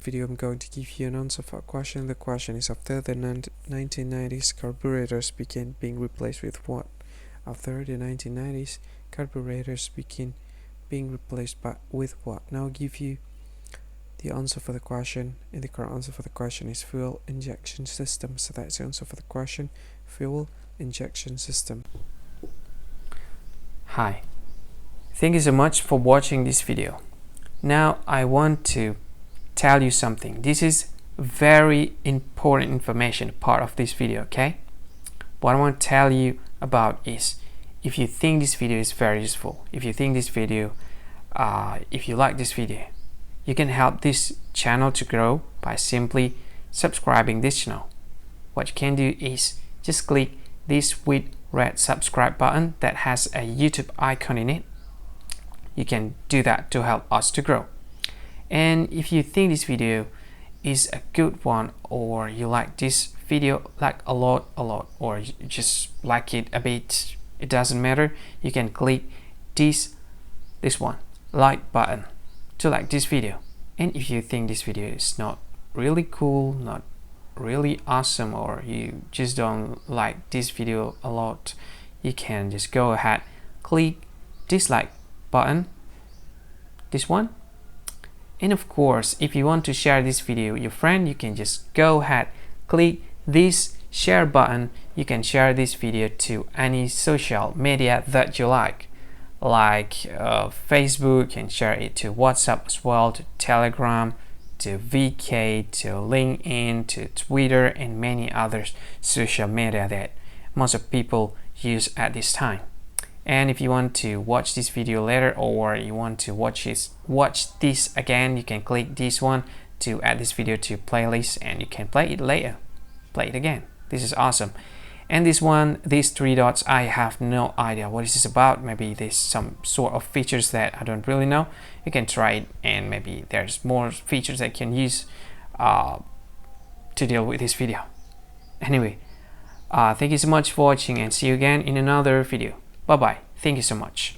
Video I'm going to give you an answer for a question. The question is, after the 1990s, carburetors began being replaced with what? After the 1990s, carburetors began being replaced with what? Now I'll give you the answer for the question, and the correct answer for the question is fuel injection system. So that's the answer for the question, fuel injection system. Hi, thank you so much for watching this video. Now I want to tell you something. This is very important information, part of this video, okay? What I want to tell you about is, if you think this video is very useful, if you think this video, if you like this video, you can help this channel to grow by simply subscribing this channel. What you can do is just click this with red subscribe button that has a YouTube icon in it. You can do that to help us to grow. And if you think this video is a good one, or you like this video like a lot, or you just like it a bit, it doesn't matter, you can click this one, like button, to like this video. And if you think this video is not really cool, not really awesome, or you just don't like this video a lot, you can just go ahead, click dislike button, this one. And of course, if you want to share this video with your friend, you can just go ahead, click this share button. You can share this video to any social media that you like Facebook, and share it to WhatsApp as well, to Telegram, to VK, to LinkedIn, to Twitter, and many other social media that most of people use at this time. And if you want to watch this video later, or you want to watch this again, you can click this one to add this video to playlist, and you can play it later, play it again. This is awesome. And this one, these three dots, I have no idea what this is about. Maybe there's some sort of features that I don't really know. You can try it, and maybe there's more features that you can use to deal with this video. Anyway, thank you so much for watching, and see you again in another video. Bye bye. Thank you so much.